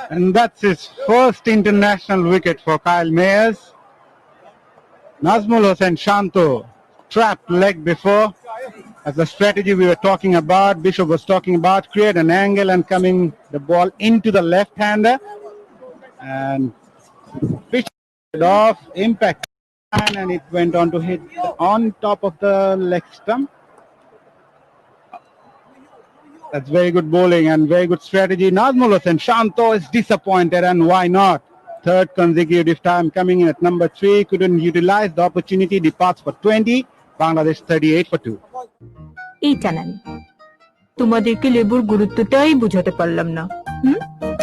And that's his first international wicket for Kyle Mayers. Nazmul Hossain Shanto trapped leg before. As the strategy we were talking about, Bishop was talking about, create an angle and coming the ball into the left-hander. And Bishop off, impact, and it went on to hit on top of the leg stump. That's very good bowling and very good strategy. Nazmul Hossain Shanto is disappointed, and why not? Third consecutive time coming in at number 3, couldn't utilize the opportunity, departs for 20, Bangladesh 38 for 2. এইটা নেন তোমাদেরকে লেবুর গুরুত্বটাই বুঝাতে পারলাম না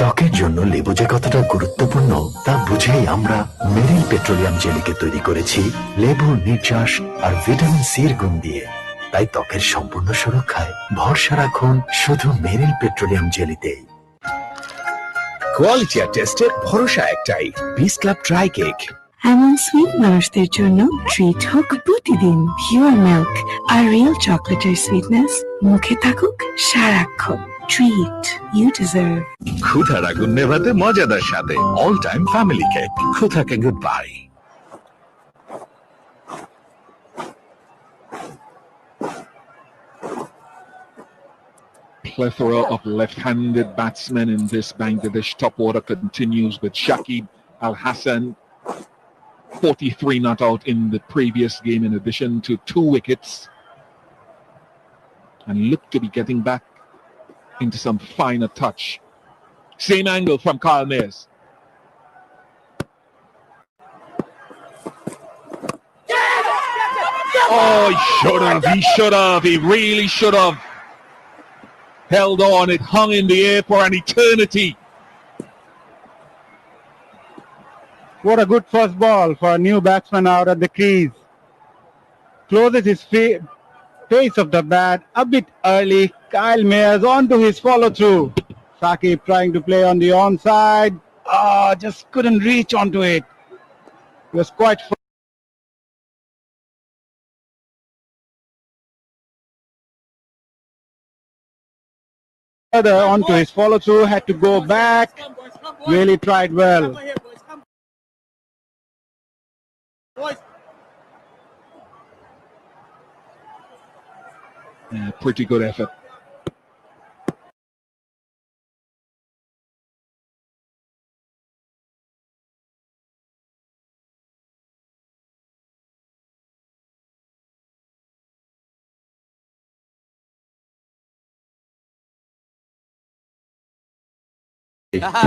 ত্বকের জন্য লেবু যে কতটা গুরুত্বপূর্ণ তা বুঝেই আমরা মেরিল পেট্রোলিয়াম জেলিকে তৈরি করেছি লেবুর নির্যাস আর ভিটামিন সি এর গুণ দিয়ে তাই ত্বকের সম্পূর্ণ সুরক্ষায় ভরসা রাখুন শুধু মেরিল পেট্রোলিয়াম জেলিতেই কোয়ালিটি আর টেস্টের ভরসা একটাই বিস ক্লাব ড্রাই কেক এমন সুইট মানুষদের জন্য ট্রিট হোক প্রতিদিন পিওর মিল্ক আর রিয়েল চকলেটের সুইটনেস মুখে থাকুক সারাক্ষণ ট্রিট ইউ ডিজার্ভ ক্ষুধার আগুন নেভাতে মজাদার সাথে অল টাইম ফ্যামিলি কেক ক্ষুধাকে goodbye Plethora of left-handed batsmen in this Bangladesh top order continues with Shakib Al Hassan, 43 not out in the previous game in addition to 2 wickets, and look to be getting back into some finer touch. Same angle from Kyle Mayers. Oh, he really should have held on. It hung in the air for an eternity. What a good first ball for a new batsman out at the crease. Closes his face of the bat a bit early. Kyle Mayers onto his follow-through. Saqib trying to play on the onside. Just couldn't reach onto it. It was quite further onto his follow-through. Had to go back. Really tried well. Yeah, pretty good effort.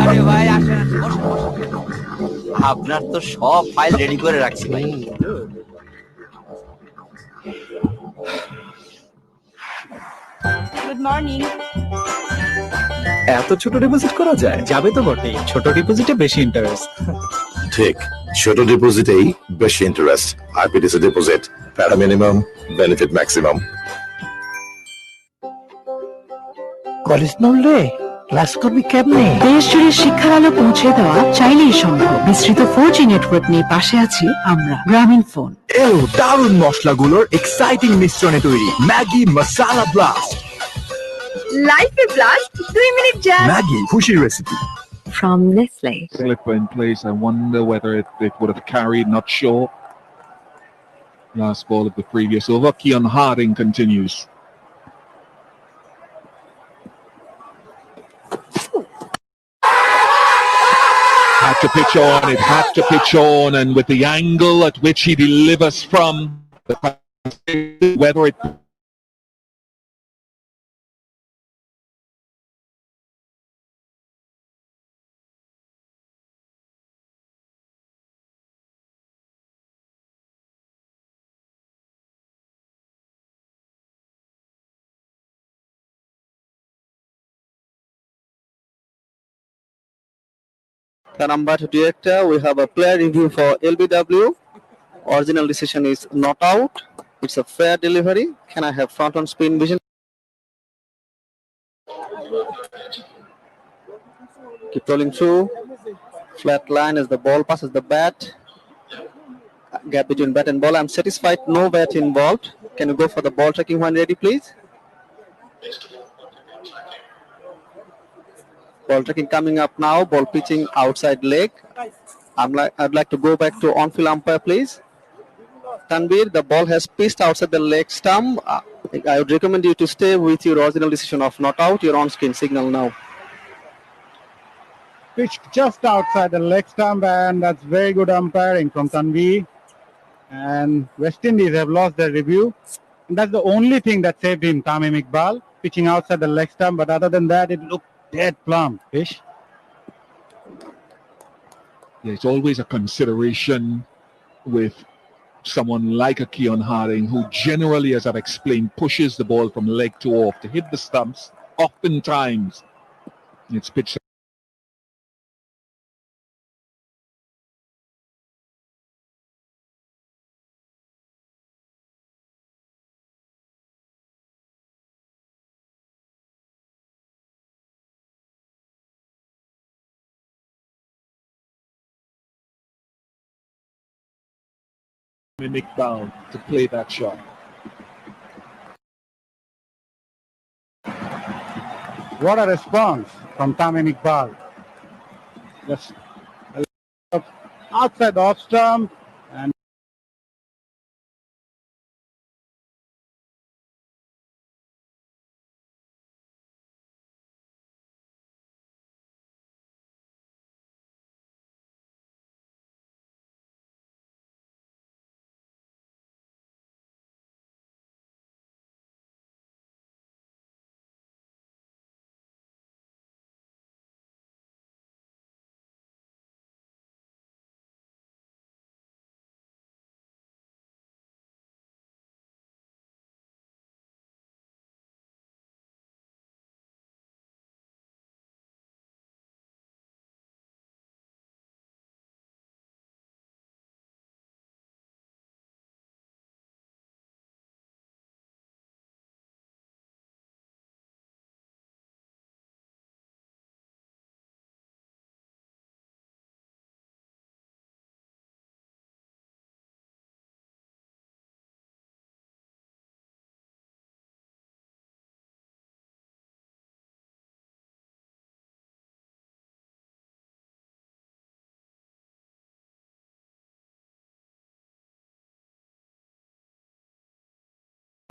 আরে ভাই আসেন বসুন বসুন আপনার তো সব file ready করে রাখছি ভাই গুড মর্নিং এত ছোট ডিপোজিট করা যায় যাবে তো বটেই, ছোট ডিপোজিটে বেশি ইন্টারেস্ট। ঠিক, ছোট ডিপোজিটেই বেশি ইন্টারেস্ট। আইপিডিসি ডিপোজিট, প্যারা মিনিমাম, বেনিফিট ম্যাক্সিমাম। কলেজ নড়লে ক্লাস করবি কেমনে? দেশ জুড়ে শিক্ষার আলো পৌঁছে দেওয়া চাইলেই সম্ভব। বিস্তৃত 4G নেটওয়ার্ক নিয়ে পাশে আছি আমরা, গ্রামীণ ফোন। এলো দারুণ মশলাগুলোর এক্সাইটিং মিশ্রণে তৈরি ম্যাগি মশালা ব্লাস্ট। লাইফে ব্লাস্ট 2 মিনিট জাস্ট ম্যাগি খুশির recipe from Nestle Slipper in place. I wonder whether it would have carried, not sure. Last ball of the previous over. Keon Harding continues. Had to pitch on, it had to pitch on, and with the angle at which he delivers from, whether it The number to director, we have a player review for LBW. Original decision is not out. It's a fair delivery. Can I have front on spin vision? Keep rolling through. Flat line as the ball passes the bat. Gap between bat and ball. I'm satisfied. No bat involved. Can you go for the ball tracking when ready, please? Ball tracking coming up now. Ball pitching outside leg. I'd like to go back to on-field umpire, please. Tanvir, the ball has pitched outside the leg stump. I would recommend you to stay with your original decision of not out. Your on-screen signal now. Pitched just outside the leg stump, and that's very good umpiring from Tanvi. And West Indies have lost their review. And that's the only thing that saved him, Tamim Iqbal, pitching outside the leg stump. But other than that, it looked dead plumb. Ish. Yeah, it's always a consideration with someone like a Keon Harding, who generally, as I've explained, pushes the ball from leg to off to hit the stumps. Oftentimes, it's pitched Nick Bound to play that shot. What a response from Tamim Iqbal. Just outside the off stump, and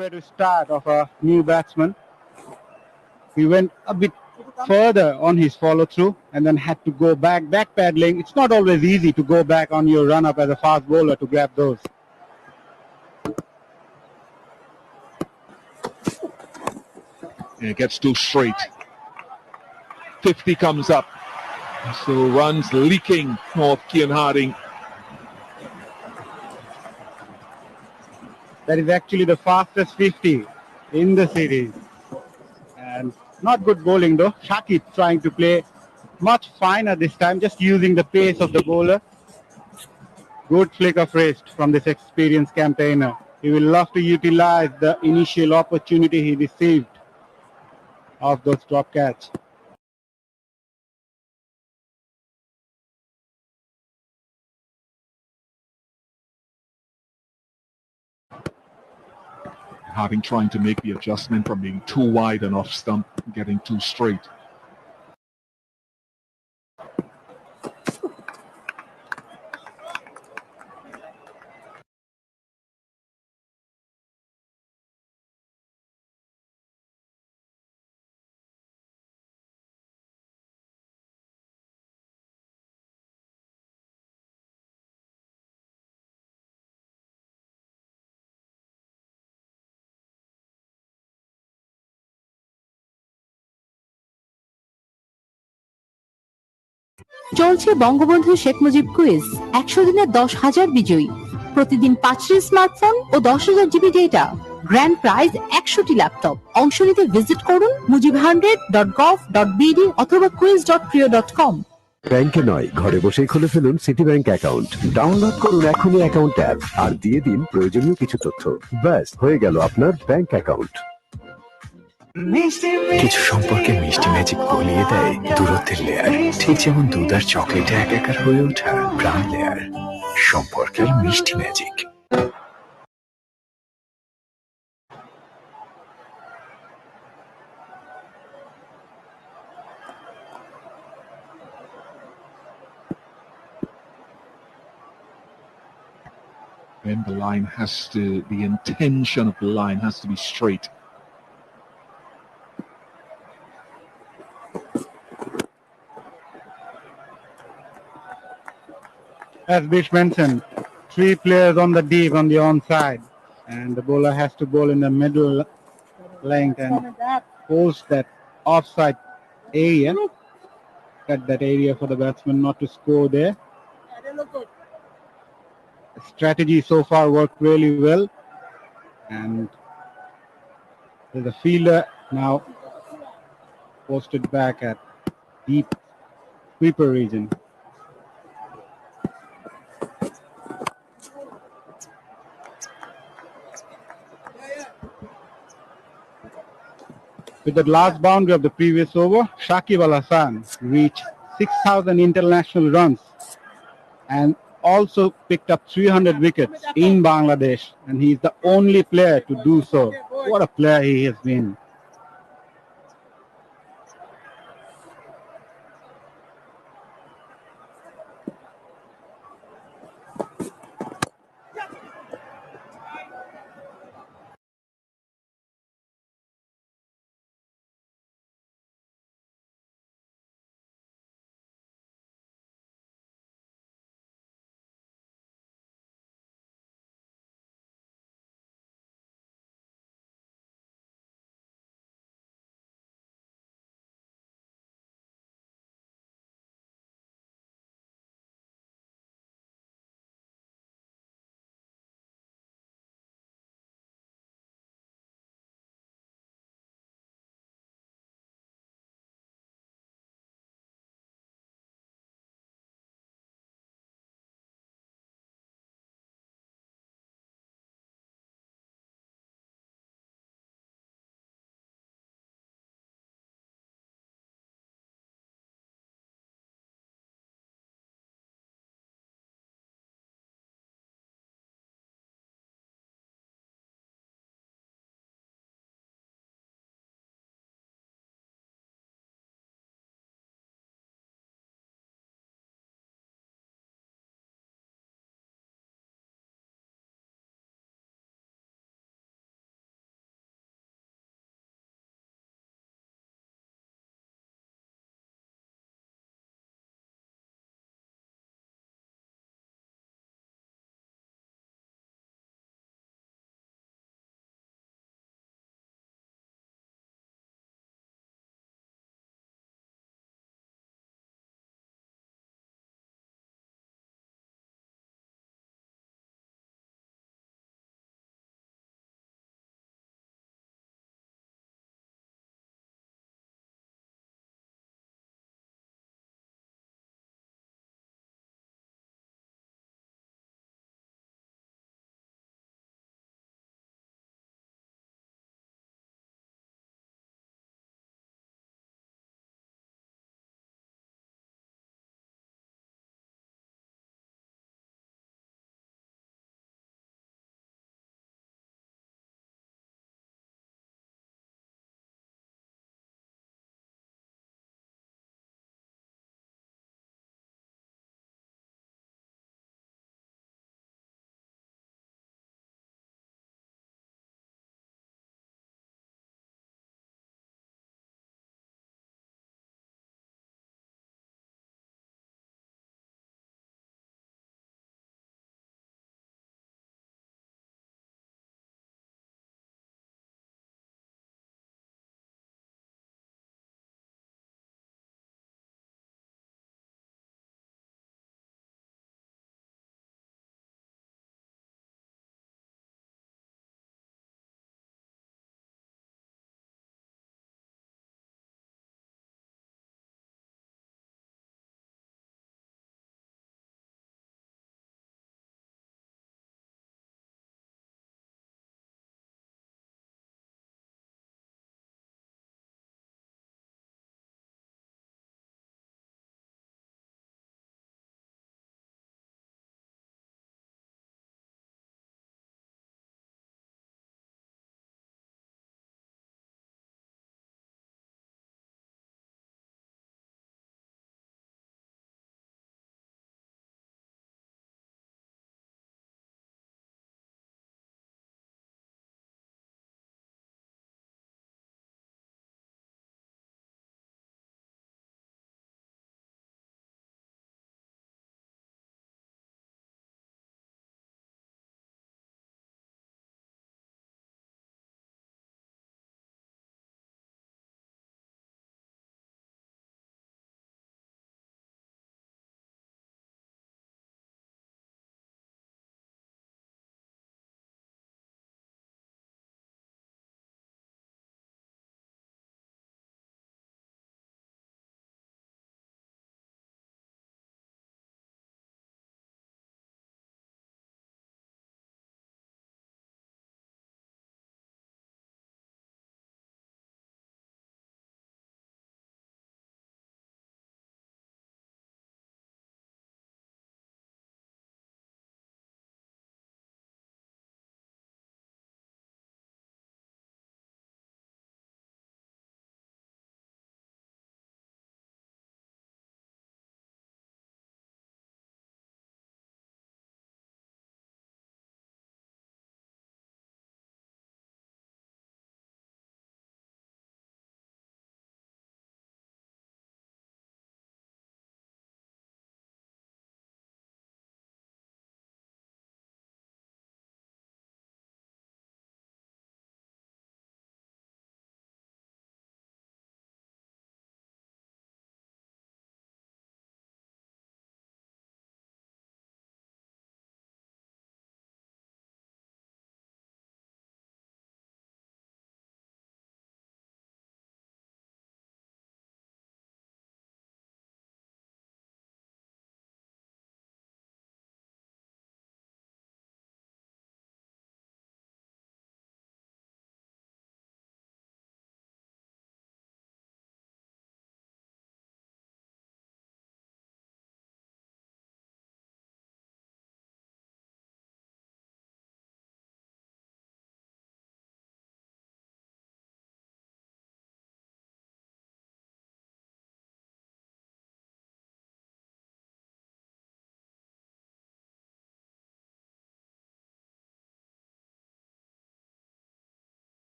Way to start of a new batsman. He went a bit further on his follow through and then had to go back paddling. It's not always easy to go back on your run up as a fast bowler to grab those. And it gets too straight. 50 comes up. So runs leaking off Kean Harding. That is actually the fastest 50 in the series. And not good bowling though. Shakib trying to play much finer this time, just using the pace of the bowler. Good flick of wrist from this experienced campaigner. He will love to utilize the initial opportunity he received of those drop catch. Harding trying to make the adjustment from being too wide and off stump, getting too straight. চলছে Bangabandhu Sheikh Mujib quiz 100 দিনে 10,000 বিজয়ী প্রতিদিন 5টি smartphone ও 10,000 GB data grand prize 100টি laptop অংশ নিতে visit করুন mujib100.gov.bd অথবা quiz.prio.com ব্যাংকে নয় ঘরে বসেই খুলে ফেলুন সিটি ব্যাংক অ্যাকাউন্ট ডাউনলোড করুন এখনই অ্যাকাউন্ট অ্যাপ আর দিয়ে দিন প্রয়োজনীয় কিছু তথ্য ব্যাস হয়ে গেল আপনার ব্যাংক অ্যাকাউন্ট কিছু সম্পর্কে মিষ্টি ম্যাজিক গলিয়ে দেয় দূরত্বের লেয়ার, ঠিক যেমন দুধ আর চকলেটে একাকার হয়ে ওঠা প্রাণ লেয়ার, সম্পর্কের মিষ্টি magic. Then the line has to, the intention of the line has to be straight. As Bish mentioned, 3 players on the deep on the onside, and the bowler has to bowl in the middle length and post that offside area, cut that area for the batsman not to score there. The strategy so far worked really well, and there's a fielder now posted back at deep sweeper region. With the last boundary of the previous over, Shakib Al Hasan reached 6,000 international runs and also picked up 300 wickets in Bangladesh, and he's the only player to do so. What a player he has been.